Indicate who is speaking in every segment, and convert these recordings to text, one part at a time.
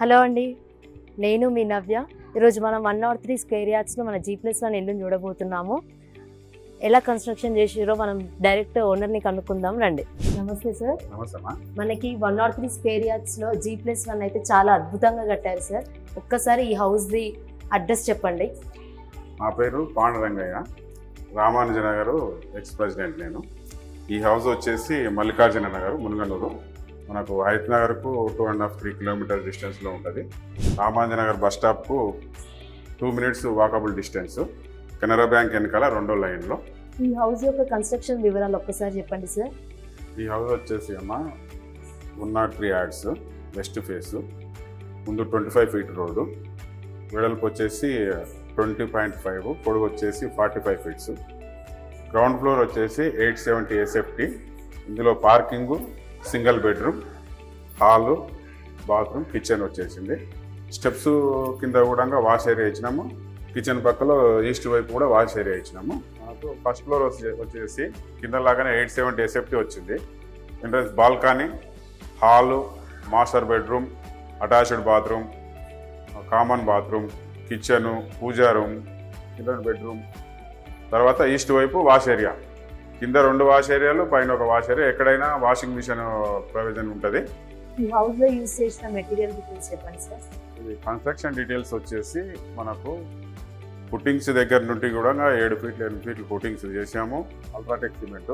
Speaker 1: Hello అండి, నేను మీ నవ్య. ఈరోజు మనం 103 స్క్వేర్ యార్డ్స్లో మన G+1 ఇల్లుని చూడబోతున్నాము. ఎలా కన్స్ట్రక్షన్ చేసిరో మనం డైరెక్ట్ ఓనర్ని కనుక్కుందాం రండి. నమస్తే సార్.
Speaker 2: నమస్తే.
Speaker 1: మనకి 103 స్క్వేర్ యార్డ్స్లో G+1 అయితే చాలా అద్భుతంగా కట్టారు సార్. ఒక్కసారి ఈ హౌస్ది అడ్రస్ చెప్పండి.
Speaker 2: మా పేరు పాండురంగయ్య, రామానుజనగర్ ఎక్స్ ప్రెసిడెంట్. నేను ఈ హౌస్ వచ్చేసి మల్లికార్జున నగర్, మునుగనూరు. మనకు హైత్ నగర్కు 2.5-3 కిలోమీటర్ డిస్టెన్స్లో ఉంటుంది. రామానుజనగర్ బస్ స్టాప్కు 2 minutes walkable distance. Canara bank వెనకాల 2వ లైన్లో.
Speaker 1: ఈ హౌస్ యొక్క కన్స్ట్రక్షన్ వివరాలు ఒక్కసారి చెప్పండి సార్.
Speaker 2: ఈ హౌస్ వచ్చేసి 103 యార్డ్స్, వెస్ట్ ఫేస్, ముందు 25 feet రోడ్డు, వెడల్పు వచ్చేసి 20.5, పొడుగు వచ్చేసి 45 feet. గ్రౌండ్ ఫ్లోర్ వచ్చేసి 870 SFT. ఇందులో parking, single bedroom, hall, bathroom, kitchen వచ్చేసింది. స్టెప్స్ కింద కూడా వాష్ ఏరియా ఇచ్చినాము. కిచెన్ పక్కలో ఈస్ట్ వైపు కూడా వాష్ ఏరియా ఇచ్చినాము. మనకు ఫస్ట్ ఫ్లోర్ వచ్చేసి కింద లాగానే 870 SFT వచ్చింది. Entrance balcony, hall, master bedroom, attached bathroom, common bathroom, kitchen, pooja room, children bedroom. తర్వాత ఈస్ట్ వైపు వాష్ ఏరియా, కింద 2 వాష్ ఏరియాలు, పైన 1 వాష్ ఏరియా. ఎక్కడైనా వాషింగ్ మిషన్ ప్రొవిజన్ ఉంటుంది.
Speaker 1: ఈ హౌస్లో యూజ్ చేసిన మెటీరియల్ డీటెయిల్స్ చెప్పండి సార్.
Speaker 2: ఇది కన్స్ట్రక్షన్ డీటెయిల్స్ వచ్చేసి మనకు ఫుట్టింగ్స్ దగ్గర నుండి కూడా 7 feet 8 feet ఫుట్టింగ్స్ చేసాము. అల్ట్రాటెక్ సిమెంట్,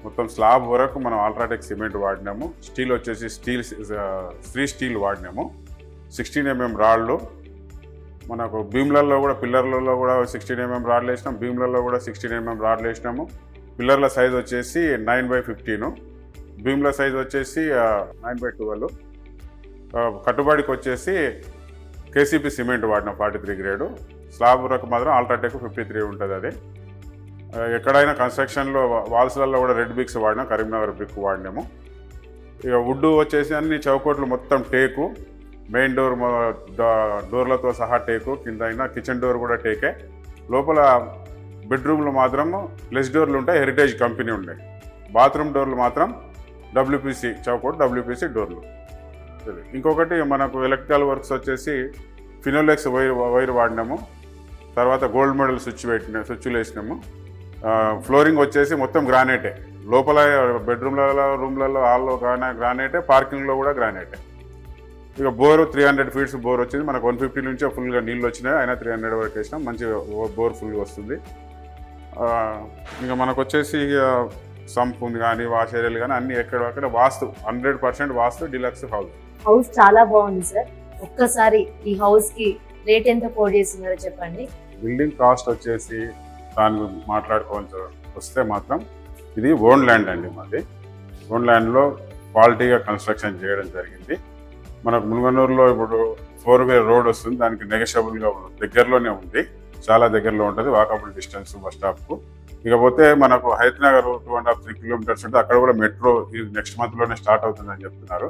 Speaker 2: మొత్తం స్లాబ్ వరకు మనం అల్ట్రాటెక్ సిమెంట్ వాడినాము. స్టీల్ వచ్చేసి శ్రీ స్టీల్ వాడినాము. 16 mm రాళ్ళు. మనకు బీమ్లలో కూడా, పిల్లర్లలో కూడా 16 mm రాడ్లు వేసినాం. బీమ్లలో కూడా 16 mm రాడ్లు వేసినాము. పిల్లర్ల సైజ్ వచ్చేసి 9/15, బీమ్ల సైజ్ వచ్చేసి 9/12. కట్టుబడికి వచ్చేసి కేసీపీ సిమెంట్ వాడినాం 43 గ్రేడు. స్లాబ్ వరకు మాత్రం అల్ట్రాటెక్ 53 ఉంటుంది. అది ఎక్కడైనా కన్స్ట్రక్షన్లో వాల్స్లలో కూడా రెడ్ బ్రిక్స్ వాడినాం, కరీంనగర్ బ్రిక్ వాడినాము. ఇక వుడ్ వచ్చేసి అన్ని చౌకోట్లు మొత్తం టేకు, మెయిన్ డోర్లతో సహా టేకు, కింద అయినా కిచెన్ డోర్ కూడా టేకే. లోపల బెడ్రూమ్లు మాత్రం ప్లస్ డోర్లు ఉంటాయి, హెరిటేజ్ కంపెనీ ఉన్నాయి. బాత్రూమ్ డోర్లు మాత్రం WPC చౌకోట్, WPC డోర్లు. ఇంకొకటి మనకు ఎలక్ట్రికల్ వర్క్స్ వచ్చేసి ఫినోలెక్స్ వైర్ వాడినాము. తర్వాత గోల్డ్ మెడల్ స్విచ్లు వేసినాము. ఫ్లోరింగ్ వచ్చేసి మొత్తం గ్రానైటే. లోపల బెడ్రూమ్లలో, రూమ్లలో, హాల్లో గ్రానైటే, పార్కింగ్లో కూడా గ్రానైటే. ఇక బోరు 300 feet బోర్ వచ్చింది. మనకు 150 నుంచే ఫుల్గా నీళ్ళు వచ్చినాయి, అయినా 300 వరకు వేసినాం. మంచి బోర్ ఫుల్గా వస్తుంది. ఇంకా మనకు వచ్చేసి సంప్ ఉంది కానీ, వాష్ ఏరియాలు కానీ అన్ని ఎక్కడక్కడ వాస్తు 100% వాస్తు డీలక్స్ హౌస్.
Speaker 1: హౌస్ చాలా బాగుంది సార్. ఒక్కసారి ఈ హౌస్ కి రేట్ ఎంత కోట్ చేస్తున్నారో చెప్పండి.
Speaker 2: బిల్డింగ్ కాస్ట్ వచ్చేసి దాని మాట్లాడుకోవాల్సి వస్తే మాత్రం ఇది ఓన్ ల్యాండ్ అండి. మాది ఓన్ ల్యాండ్లో క్వాలిటీగా కన్స్ట్రక్షన్ చేయడం జరిగింది. మనకు మునుగనూరులో ఇప్పుడు 4-way రోడ్ వస్తుంది, దానికి నెగోషియబుల్గా దగ్గరలోనే ఉంది, చాలా దగ్గరలో ఉంటుంది, వాకబుల్ డిస్టెన్స్ బస్ స్టాప్కు. ఇకపోతే మనకు హైత్ నగర్ 2.5-3 kilometers ఉంటుంది. అక్కడ కూడా మెట్రో నెక్స్ట్ మంత్లోనే స్టార్ట్ అవుతుందని చెప్తున్నారు.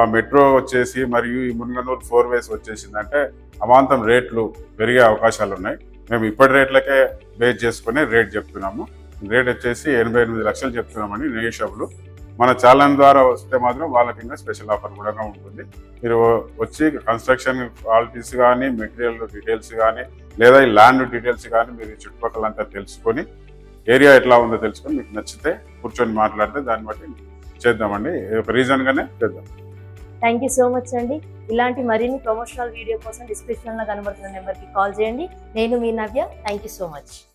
Speaker 2: ఆ మెట్రో వచ్చేసి మరియు ఈ మునుగనూరు 4 ways వచ్చేసిందంటే అమాంతం రేట్లు పెరిగే అవకాశాలు ఉన్నాయి. మేము ఇప్పటి రేట్లకే బేస్ చేసుకుని రేట్ చెప్తున్నాము. రేట్ వచ్చేసి 88 లక్షలు చెప్తున్నామని, నెగోషియబుల్. మన ఛానల్ ద్వారా వస్తే మాత్రం వాళ్ళకి ఇంకా స్పెషల్ ఆఫర్ కూడా ఉంటుంది. మీరు వచ్చి కన్స్ట్రక్షన్ క్వాలిటీస్ కానీ, మెటీరియల్ డీటెయిల్స్ కానీ, లేదా ఈ ల్యాండ్ డీటెయిల్స్ కానీ మీరు చుట్టుపక్కలంతా తెలుసుకొని, ఏరియా ఎట్లా ఉందో తెలుసుకొని, మీకు నచ్చితే కూర్చొని మాట్లాడితే దాన్ని బట్టి చేద్దామండి. ఒక రీజన్గానే చేద్దాం.
Speaker 1: థ్యాంక్ యూ సో మచ్ అండి. ఇలాంటి మరిన్ని ప్రమోషనల్ వీడియో కోసం డిస్క్రిప్షన్లో కనబడుతున్న నెంబర్కి కాల్ చేయండి. నేను మీ Navya. Thank you so much.